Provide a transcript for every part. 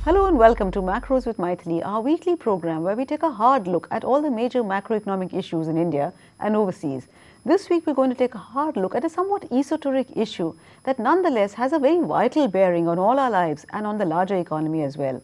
Hello and welcome to Macros with Mythili, our weekly program where we take a hard look at all the major macroeconomic issues in India and overseas. This week we're going to take a hard look at a somewhat esoteric issue that nonetheless has a very vital bearing on all our lives and on the larger economy as well.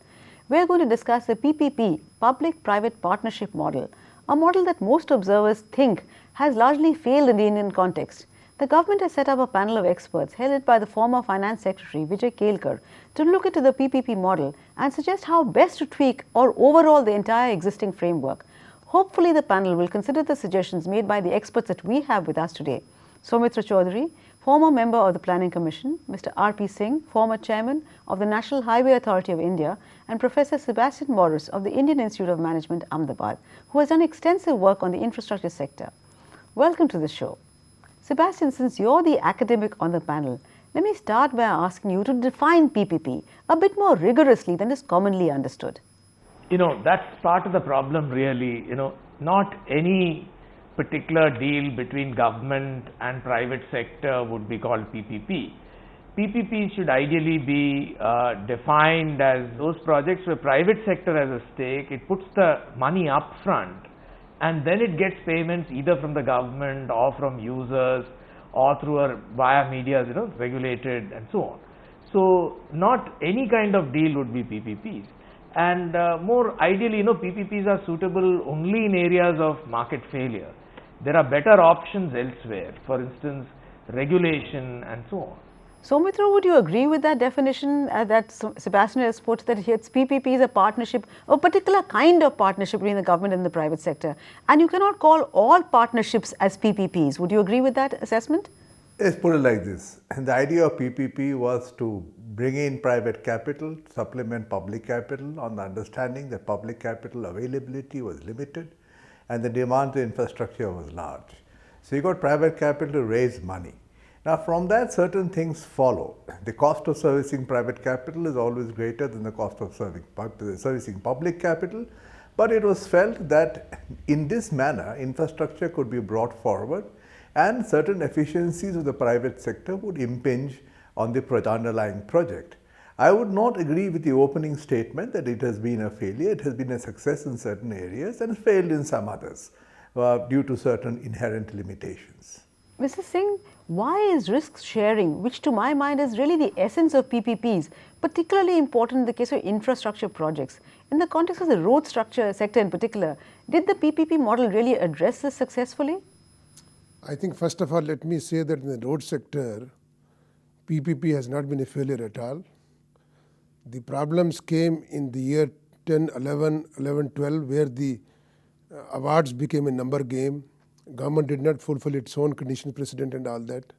We're going to discuss the PPP, Public-Private Partnership model, a model that most observers think has largely failed in the Indian context. The government has set up a panel of experts headed by the former Finance Secretary Vijay to look into the PPP model and suggest how best to tweak or overhaul the entire existing framework. Hopefully the panel will consider the suggestions made by the experts that we have with us today. Saumitra Chaudhuri, former member of the Planning Commission, Mr. R.P. Singh, former chairman of the National Highway Authority of India, and Professor Sebastian of the Indian Institute of Management, Ahmedabad, who has done extensive work on the infrastructure sector. Welcome to the show. Sebastian, since you're the academic on the panel, let me start by asking you to define PPP a bit more rigorously than is commonly understood. That's part of the problem really. Not any particular deal between government and private sector would be called PPP. PPP should ideally be defined as those projects where private sector has a stake, it puts the money up front, and then it gets payments either from the government or from users or via media, regulated and so on. So not any kind of deal would be PPPs. And more ideally, PPPs are suitable only in areas of market failure. There are better options elsewhere, for instance, regulation and so on. Saumitra, would you agree with that definition that Sebastian has put, that it's PPP is a partnership, a particular kind of partnership between the government and the private sector, and you cannot call all partnerships as PPPs? Would you agree with that assessment? Let's put it like this. The idea of PPP was to bring in private capital, supplement public capital on the understanding that public capital availability was limited and the demand for infrastructure was large. So you got private capital to raise money. Now from that certain things follow. The cost of servicing private capital is always greater than the cost of servicing public capital, but it was felt that in this manner infrastructure could be brought forward and certain efficiencies of the private sector would impinge on the underlying project. I would not agree with the opening statement that it has been a failure. It has been a success in certain areas and failed in some others due to certain inherent limitations. Mr. Singh, why is risk sharing, which to my mind is really the essence of PPPs, particularly important in the case of infrastructure projects? In the context of the road structure sector in particular, did the PPP model really address this successfully? I think first of all, let me say that in the road sector, PPP has not been a failure at all. The problems came in the year 10, 11, 11, 12, where the awards became a number game. Government did not fulfill its own condition precedent and all that.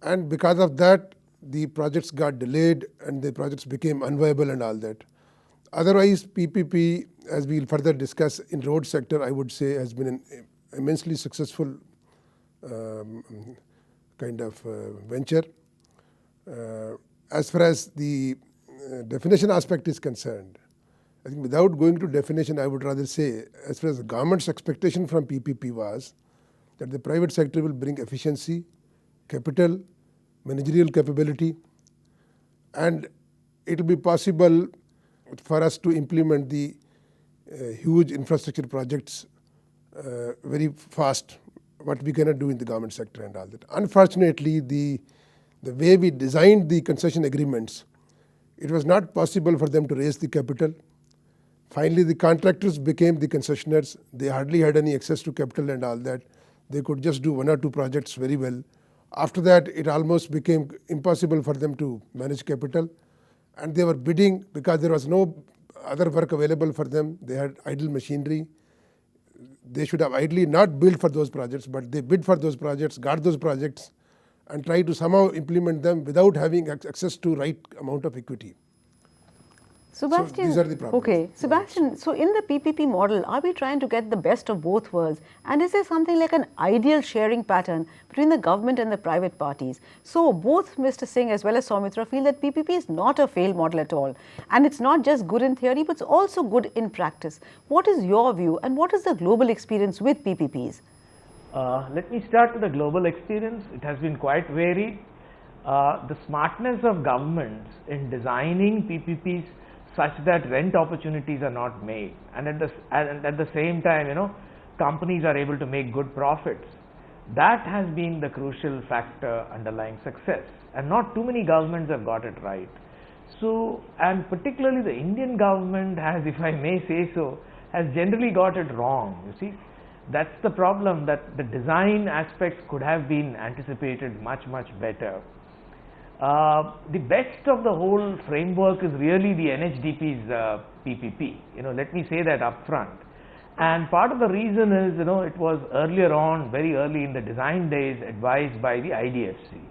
And because of that, the projects got delayed and the projects became unviable and all that. Otherwise, PPP, as we will further discuss in road sector, I would say has been an immensely successful kind of venture. As far as the definition aspect is concerned, I think without going to definition, I would rather say, as far as the government's expectation from PPP was, that the private sector will bring efficiency, capital, managerial capability, and it will be possible for us to implement the huge infrastructure projects very fast, what we cannot do in the government sector and all that. Unfortunately, the way we designed the concession agreements, it was not possible for them to raise the capital. Finally, the contractors became the concessionaires. They hardly had any access to capital and all that. They could just do one or two projects very well. After that, it almost became impossible for them to manage capital. And they were bidding because there was no other work available for them. They had idle machinery. They should have ideally not billed for those projects, but they bid for those projects, got those projects, and tried to somehow implement them without having access to right amount of equity. Sebastian, so these are the problems. Okay, Sebastian, so in the PPP model, are we trying to get the best of both worlds? And is there something like an ideal sharing pattern between the government and the private parties? So both Mr. Singh as well as Saumitra feel that PPP is not a failed model at all. And it's not just good in theory, but it's also good in practice. What is your view and what is the global experience with PPPs? Let me start with the global experience. It has been quite varied. The smartness of governments in designing PPPs such that rent opportunities are not made, and at the same time, companies are able to make good profits. That has been the crucial factor underlying success, and not too many governments have got it right. So, and particularly the Indian government has, if I may say so, has generally got it wrong. You see, that's the problem, that the design aspects could have been anticipated much better. The best of the whole framework is really the NHDP's PPP. Let me say that upfront. And part of the reason is, it was earlier on, very early in the design days, advised by the IDFC.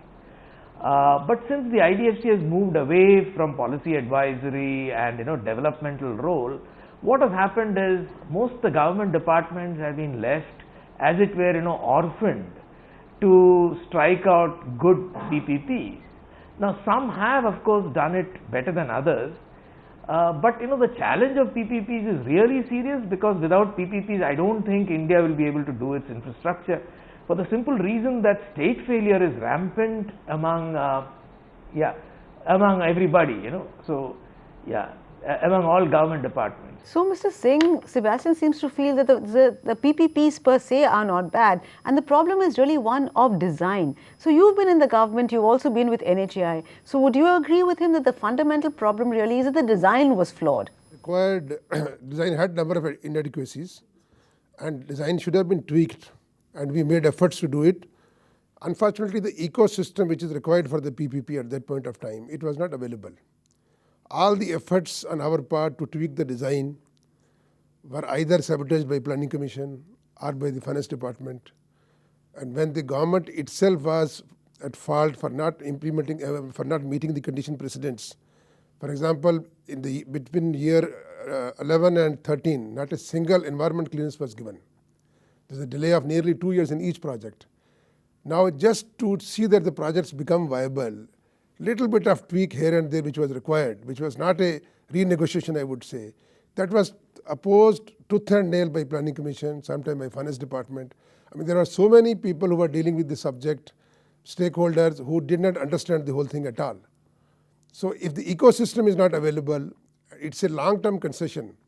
But since the IDFC has moved away from policy advisory and developmental role, what has happened is most of the government departments have been left, as it were, orphaned to strike out good PPPs. Now, some have, of course, done it better than others, but the challenge of PPPs is really serious, because without PPPs, I don't think India will be able to do its infrastructure, for the simple reason that state failure is rampant among everybody, among all government departments. So, Mr. Singh, Sebastian seems to feel that the PPPs per se are not bad, and the problem is really one of design. So, you've been in the government, you've also been with NHAI. So, would you agree with him that the fundamental problem really is that the design was flawed? Required design had number of inadequacies, and design should have been tweaked, and we made efforts to do it. Unfortunately, the ecosystem which is required for the PPP at that point of time, it was not available. All the efforts on our part to tweak the design were either sabotaged by Planning Commission or by the Finance Department. And when the government itself was at fault for not implementing, for not meeting the condition precedents. For example, between year 11 and 13, not a single environment clearance was given. There's a delay of nearly 2 years in each project. Now, just to see that the projects become viable, little bit of tweak here and there which was required, which was not a renegotiation, I would say. That was opposed tooth and nail by Planning Commission, sometimes by Finance Department. I mean, there are so many people who are dealing with the subject, stakeholders who did not understand the whole thing at all. So if the ecosystem is not available, it's a long-term concession.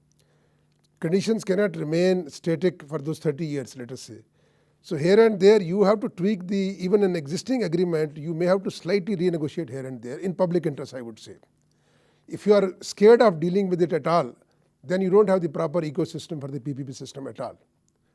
Conditions cannot remain static for those 30 years, let us say. So here and there, you have to tweak even an existing agreement, you may have to slightly renegotiate here and there, in public interest, I would say. If you are scared of dealing with it at all, then you don't have the proper ecosystem for the PPP system at all.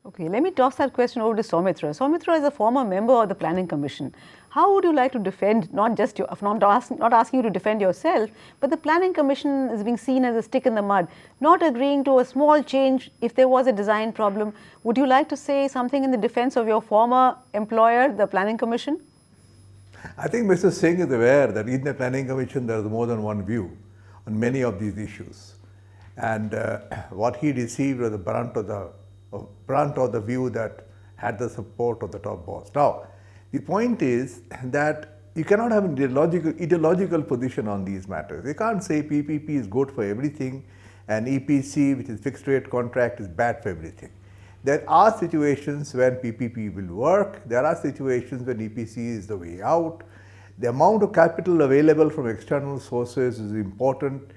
Okay, let me toss that question over to Saumitra. Saumitra is a former member of the Planning Commission. How would you like to defend, not asking you to defend yourself, but the Planning Commission is being seen as a stick in the mud, not agreeing to a small change if there was a design problem. Would you like to say something in the defense of your former employer, the Planning Commission? I think Mr. Singh is aware that in the Planning Commission there is more than one view on many of these issues. And what he received was the brunt of the view that had the support of the top boss. Now, the point is that you cannot have an ideological position on these matters. You can't say PPP is good for everything and EPC, which is fixed rate contract, is bad for everything. There are situations when PPP will work. There are situations when EPC is the way out. The amount of capital available from external sources is important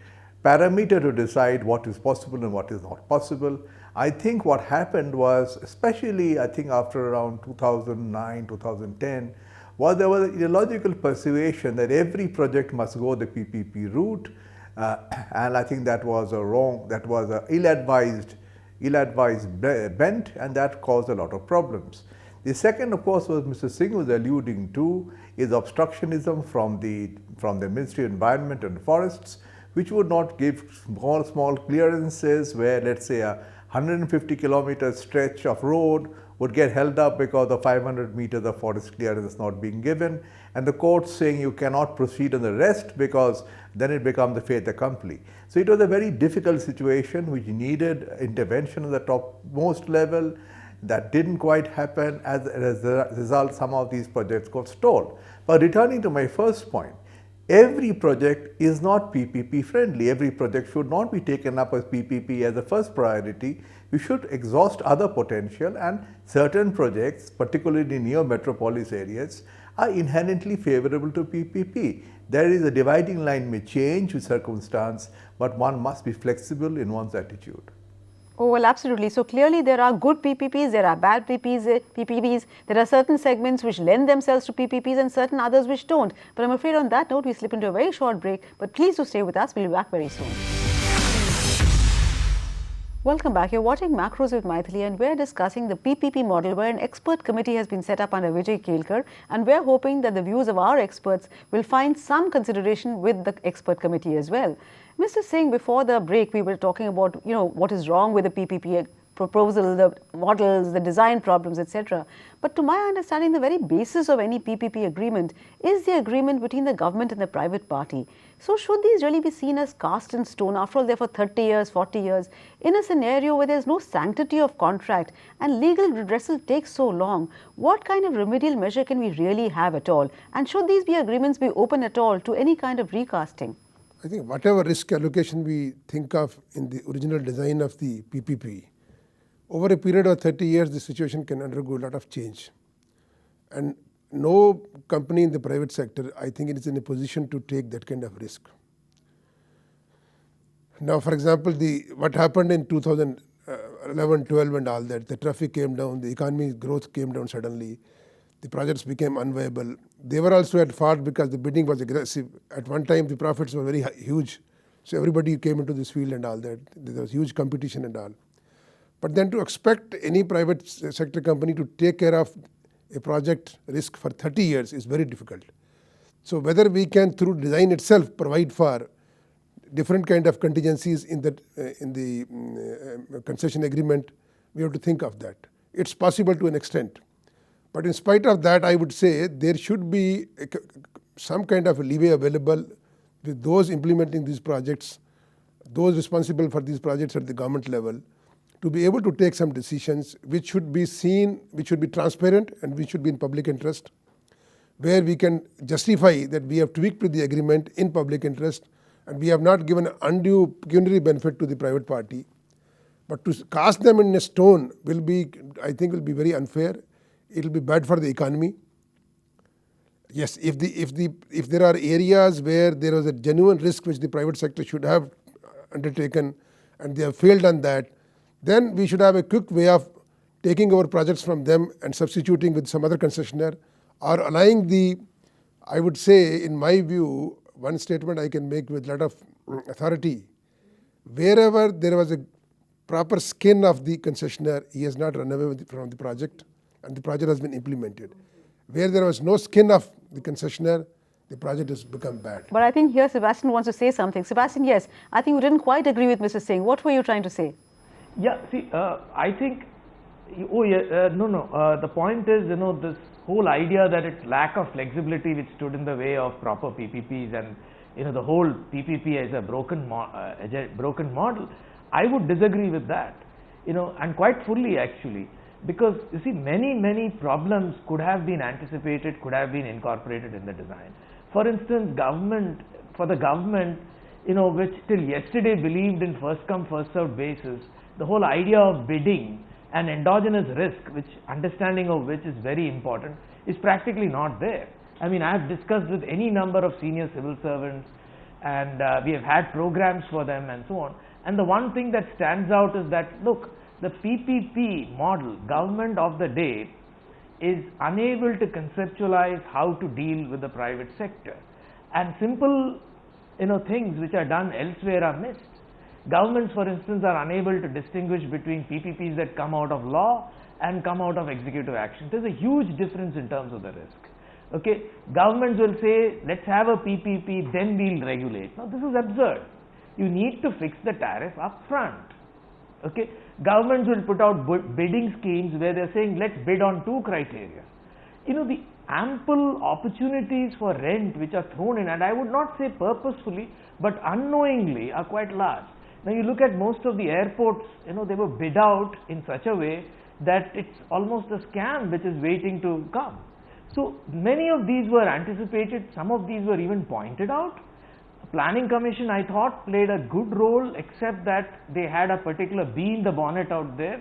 parameter to decide what is possible and what is not possible. I think what happened was, especially I think after around 2009, 2010, was there was an ideological persuasion that every project must go the PPP route, and I think that was a ill-advised bent, and that caused a lot of problems. The second, of course, was Mr. Singh was alluding to, is obstructionism from the Ministry of Environment and Forests, which would not give small clearances where, let's say, a 150-kilometer stretch of road would get held up because of 500 meters of forest clearance not being given, and the court saying you cannot proceed on the rest because then it becomes a fait accompli. So it was a very difficult situation which needed intervention at the topmost level. That didn't quite happen. As a result, some of these projects got stalled. But returning to my first point, every project is not PPP friendly. Every project should not be taken up as PPP as a first priority. You should exhaust other potential, and certain projects, particularly near metropolis areas, are inherently favorable to PPP. There is a dividing line may change with circumstance, but one must be flexible in one's attitude. Oh, well, absolutely. So clearly there are good PPPs, there are bad PPPs, there are certain segments which lend themselves to PPPs and certain others which don't. But I'm afraid on that note, we slip into a very short break, but please do stay with us. We'll be back very soon. Welcome back. You're watching Macros with Mythili, and we're discussing the PPP model where an expert committee has been set up under Vijay Kelkar, and we're hoping that the views of our experts will find some consideration with the expert committee as well. Mr. Singh, before the break, we were talking about, what is wrong with the PPP proposal, the models, the design problems, etc. But to my understanding, the very basis of any PPP agreement is the agreement between the government and the private party. So should these really be seen as cast in stone? After all, they're for 30 years, 40 years, in a scenario where there's no sanctity of contract and legal redressal takes so long, what kind of remedial measure can we really have at all? And should these agreements be open at all to any kind of recasting? I think whatever risk allocation we think of in the original design of the PPP, over a period of 30 years, the situation can undergo a lot of change. And no company in the private sector, I think, it is in a position to take that kind of risk. Now, for example, what happened in 2011, 12 and all that, the traffic came down, the economy growth came down suddenly, the projects became unviable. They were also at fault because the bidding was aggressive. At one time, the profits were very huge. So everybody came into this field and all that. There was huge competition and all. But then to expect any private sector company to take care of a project risk for 30 years is very difficult. So whether we can, through design itself, provide for different kind of contingencies in the concession agreement, we have to think of that. It's possible to an extent. But in spite of that, I would say there should be some kind of a leeway available with those implementing these projects, those responsible for these projects at the government level, to be able to take some decisions which should be seen, which should be transparent and which should be in public interest, where we can justify that we have tweaked to the agreement in public interest and we have not given undue pecuniary benefit to the private party. But to cast them in a stone will be, I think, will be very unfair. It will be bad for the economy. Yes, if there are areas where there was a genuine risk which the private sector should have undertaken and they have failed on that, then we should have a quick way of taking over projects from them and substituting with some other concessionaire, or allowing I would say, in my view, one statement I can make with a lot of authority, wherever there was a proper skin of the concessionaire, he has not run away from the project and the project has been implemented. Where there was no skin of the concessionaire, the project has become bad. But I think here Sebastian wants to say something. Sebastian, yes, I think you didn't quite agree with Mr. Singh. What were you trying to say? Yeah, see, I think, the point is, this whole idea that it's lack of flexibility which stood in the way of proper PPPs and, the whole PPP as a broken model, I would disagree with that, and quite fully actually, because you see, many problems could have been anticipated, could have been incorporated in the design. For instance, for the government, which till yesterday believed in first come, first served basis, the whole idea of bidding and endogenous risk, understanding of which is very important, is practically not there. I mean, I have discussed with any number of senior civil servants and we have had programs for them and so on. And the one thing that stands out is that, look, the PPP model, government of the day, is unable to conceptualize how to deal with the private sector. And simple, things which are done elsewhere are missed. Governments, for instance, are unable to distinguish between PPPs that come out of law and come out of executive action. There's a huge difference in terms of the risk. Okay, governments will say, let's have a PPP, then we'll regulate. Now, this is absurd. You need to fix the tariff up front. Okay, governments will put out bidding schemes where they're saying, let's bid on 2 criteria. The ample opportunities for rent which are thrown in, and I would not say purposefully, but unknowingly, are quite large. Now you look at most of the airports, they were bid out in such a way that it's almost a scam which is waiting to come. So many of these were anticipated, some of these were even pointed out. Planning Commission, I thought, played a good role, except that they had a particular bee in the bonnet out there.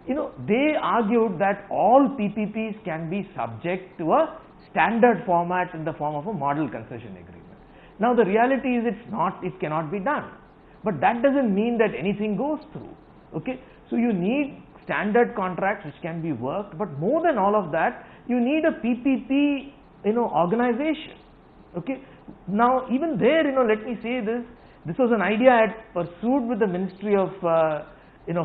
They argued that all PPPs can be subject to a standard format in the form of a model concession agreement. Now the reality is it cannot be done. But that doesn't mean that anything goes through. Okay, so you need standard contracts which can be worked, but more than all of that, you need a PPP, organization. Okay, now even there, let me say this was an idea I had pursued with the Ministry of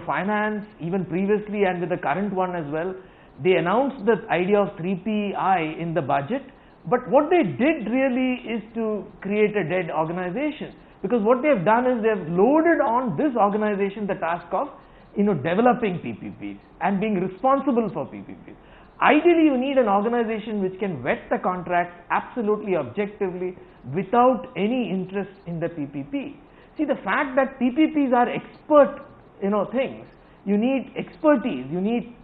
Finance, even previously, and with the current one as well. They announced the idea of 3PI in the budget, but what they did really is to create a dead organization, because what they have done is they have loaded on this organization the task of developing PPPs and being responsible for PPPs. Ideally, you need an organization which can vet the contracts absolutely objectively without any interest in the PPP. See, the fact that PPPs are expert things, you need expertise, you need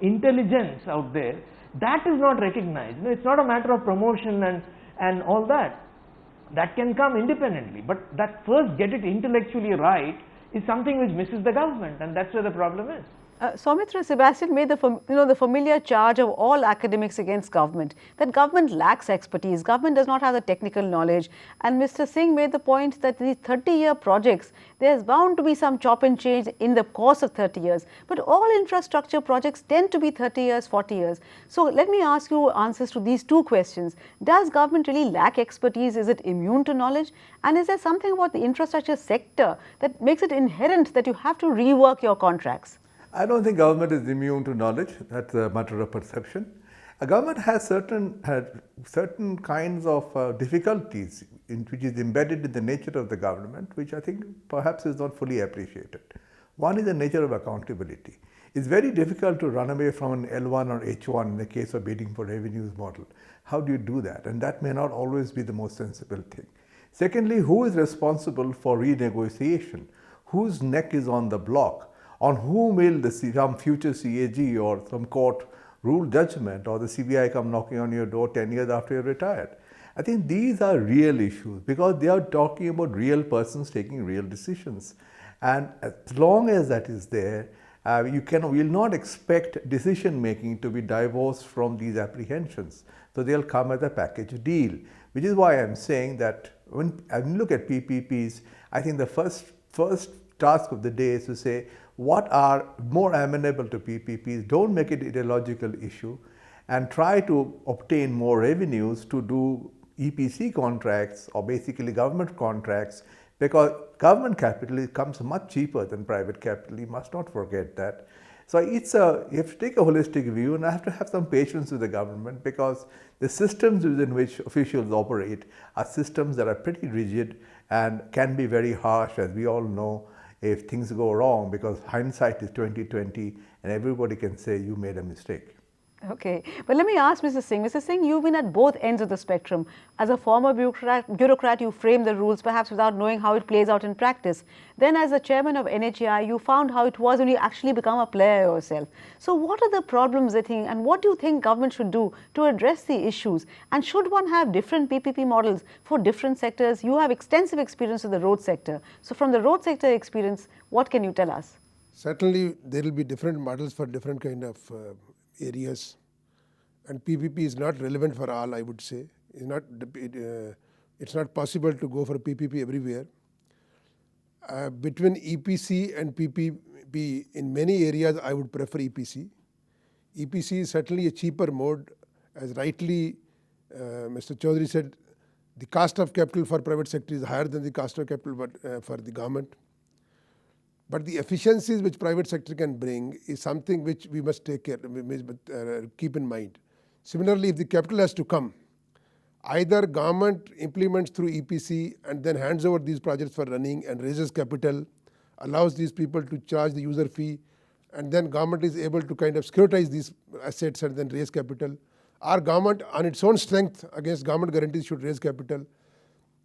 intelligence out there, that is not recognized. It's not a matter of promotion and all that. That can come independently, but that first get it intellectually right is something which misses the government, and that's where the problem is. Saumitra, Sebastian made the familiar charge of all academics against government, that government lacks expertise, government does not have the technical knowledge, and Mr. Singh made the point that these 30-year projects, there's bound to be some chop and change in the course of 30 years, but all infrastructure projects tend to be 30 years, 40 years. So let me ask you answers to these two questions. Does government really lack expertise? Is it immune to knowledge? And is there something about the infrastructure sector that makes it inherent that you have to rework your contracts? I don't think government is immune to knowledge. That's a matter of perception. A government has certain kinds of difficulties which is embedded in the nature of the government, which I think perhaps is not fully appreciated. One is the nature of accountability. It's very difficult to run away from an L1 or H1 in the case of bidding for revenues model. How do you do that? And that may not always be the most sensible thing. Secondly, who is responsible for renegotiation? Whose neck is on the block? On whom will some future CAG or some court rule judgment, or the CBI come knocking on your door 10 years after you're retired? I think these are real issues, because they are talking about real persons taking real decisions. And as long as that is there, you will not expect decision making to be divorced from these apprehensions. So they'll come as a package deal, which is why I'm saying that when I look at PPPs, I think the first task of the day is to say, what are more amenable to PPPs? Don't make it an ideological issue, and try to obtain more revenues to do EPC contracts or basically government contracts, because government capital comes much cheaper than private capital. You must not forget that. So you have to take a holistic view, and I have to have some patience with the government, because the systems within which officials operate are systems that are pretty rigid and can be very harsh, as we all know, if things go wrong, because hindsight is 20/20 and everybody can say you made a mistake. Okay, but let me ask Mr. Singh. Mr. Singh, you've been at both ends of the spectrum. As a former bureaucrat, you frame the rules perhaps without knowing how it plays out in practice. Then as the chairman of NHAI, you found how it was when you actually become a player yourself. So what are the problems, I think, and what do you think government should do to address the issues? And should one have different PPP models for different sectors? You have extensive experience with the road sector. So from the road sector experience, what can you tell us? Certainly, there will be different models for different kind of areas, and PPP is not relevant for all, I would say. It's not possible to go for PPP everywhere. Between EPC and PPP, in many areas, I would prefer EPC. EPC is certainly a cheaper mode. As rightly Mr. Chaudhuri said, the cost of capital for private sector is higher than the cost of capital for the government. But the efficiencies which private sector can bring is something which we must take care, keep in mind. Similarly, if the capital has to come, either government implements through EPC and then hands over these projects for running and raises capital, allows these people to charge the user fee, and then government is able to kind of securitize these assets and then raise capital. Or government on its own strength against government guarantees should raise capital.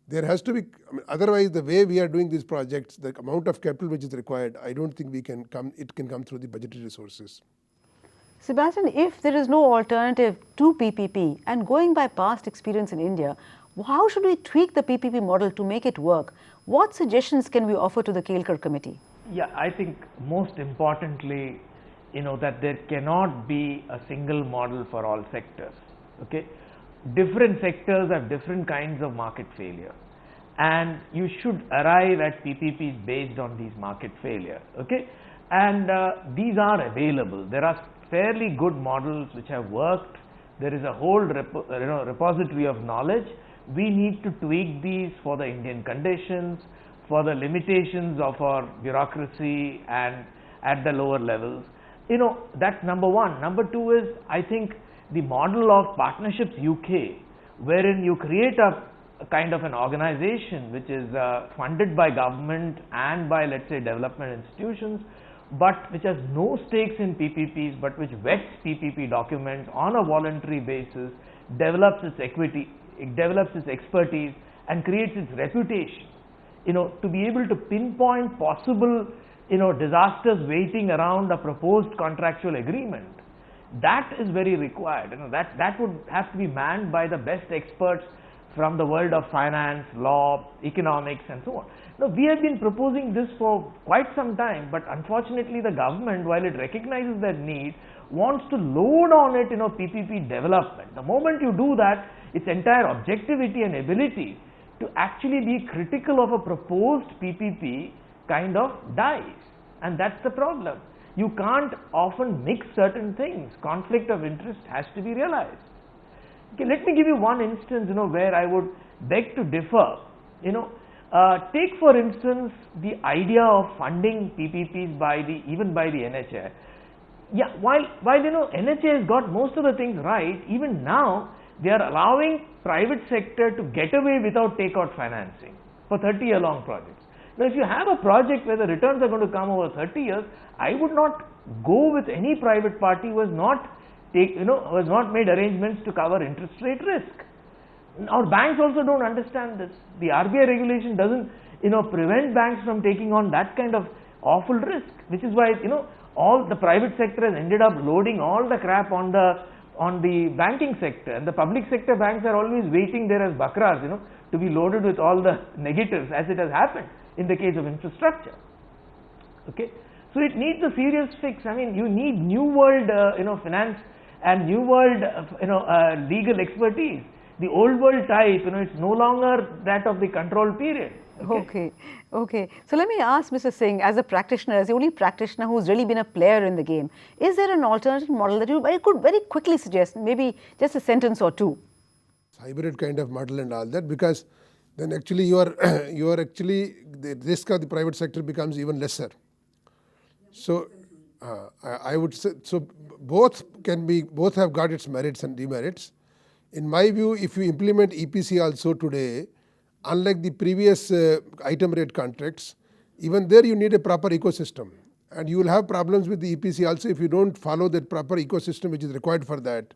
There has to be, otherwise the way we are doing these projects, the amount of capital which is required, I don't think it can come through the budgetary resources. Sebastian, if there is no alternative to PPP and going by past experience in India, how should we tweak the PPP model to make it work? What suggestions can we offer to the Kelkar committee? Yeah, I think most importantly, that there cannot be a single model for all sectors. Okay, different sectors have different kinds of market failure, and you should arrive at PPPs based on these market failure. Okay, and these are available. There are fairly good models which have worked. There is a whole repository of knowledge. We need to tweak these for the Indian conditions, for the limitations of our bureaucracy and at the lower levels. That's number one. Number two is, I think, the model of Partnerships UK, wherein you create a kind of an organization which is funded by government and by, let's say, development institutions, but which has no stakes in PPPs, but which vets PPP documents on a voluntary basis, develops its equity, it develops its expertise and creates its reputation, to be able to pinpoint possible, disasters waiting around a proposed contractual agreement. That is very required. That would have to be manned by the best experts from the world of finance, law, economics and so on. Now, we have been proposing this for quite some time, but unfortunately the government, while it recognizes that need, wants to load on it, PPP development. The moment you do that, its entire objectivity and ability to actually be critical of a proposed PPP kind of dies, and that's the problem. You can't often mix certain things. Conflict of interest has to be realized. Okay, let me give you one instance, where I would beg to differ. Take for instance the idea of funding PPPs even by the NHAI. Yeah, while NHAI has got most of the things right, even now they are allowing private sector to get away without takeout financing for 30-year long projects. Now, if you have a project where the returns are going to come over 30 years, I would not go with any private party who has not made arrangements to cover interest rate risk. Our banks also don't understand this. The RBI regulation doesn't, prevent banks from taking on that kind of awful risk, which is why, all the private sector has ended up loading all the crap on the banking sector, and the public sector banks are always waiting there as bakras, to be loaded with all the negatives, as it has happened in the case of infrastructure. Okay, so it needs a serious fix. I mean, you need new world, finance and new world, legal expertise. The old world type, it's no longer that of the control period. Okay. So let me ask Mr. Singh, as a practitioner, as the only practitioner who's really been a player in the game, is there an alternative model that you could very quickly suggest, maybe just a sentence or two? Hybrid kind of model and all that, because then actually you are actually, the risk of the private sector becomes even lesser. So I would say, so both have got its merits and demerits. In my view, if you implement EPC also today, unlike the previous item rate contracts, even there you need a proper ecosystem, and you will have problems with the EPC also if you don't follow that proper ecosystem which is required for that.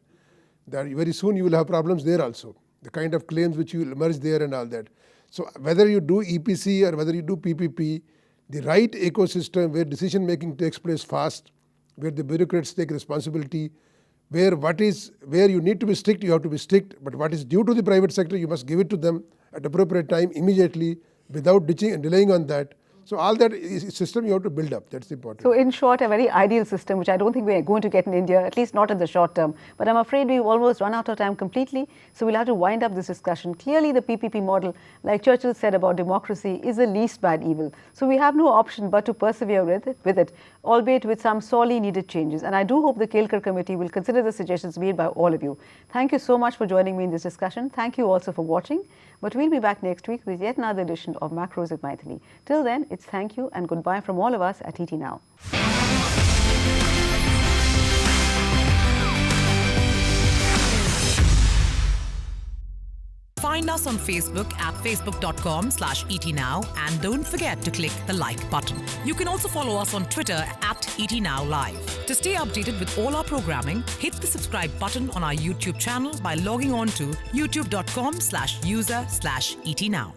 That very soon you will have problems there also, the kind of claims which will emerge there and all that. So whether you do EPC or whether you do PPP, the right ecosystem where decision making takes place fast, where the bureaucrats take responsibility, where you need to be strict, you have to be strict, but what is due to the private sector, you must give it to them at appropriate time, immediately, without ditching and delaying on that. So all that is a system you have to build up. That's important. So in short, a very ideal system, which I don't think we are going to get in India, at least not in the short term. But I'm afraid we've almost run out of time completely. So we'll have to wind up this discussion. Clearly, the PPP model, like Churchill said about democracy, is the least bad evil. So we have no option but to persevere with it, albeit with some sorely needed changes. And I do hope the Kelkar committee will consider the suggestions made by all of you. Thank you so much for joining me in this discussion. Thank you also for watching. But we'll be back next week with yet another edition of Macros with Mythili. Till then, it's thank you and goodbye from all of us at ET Now. Find us on Facebook at facebook.com/etnow and don't forget to click the like button. You can also follow us on Twitter at etnowlive. To stay updated with all our programming, hit the subscribe button on our YouTube channel by logging on to youtube.com/user/etnow.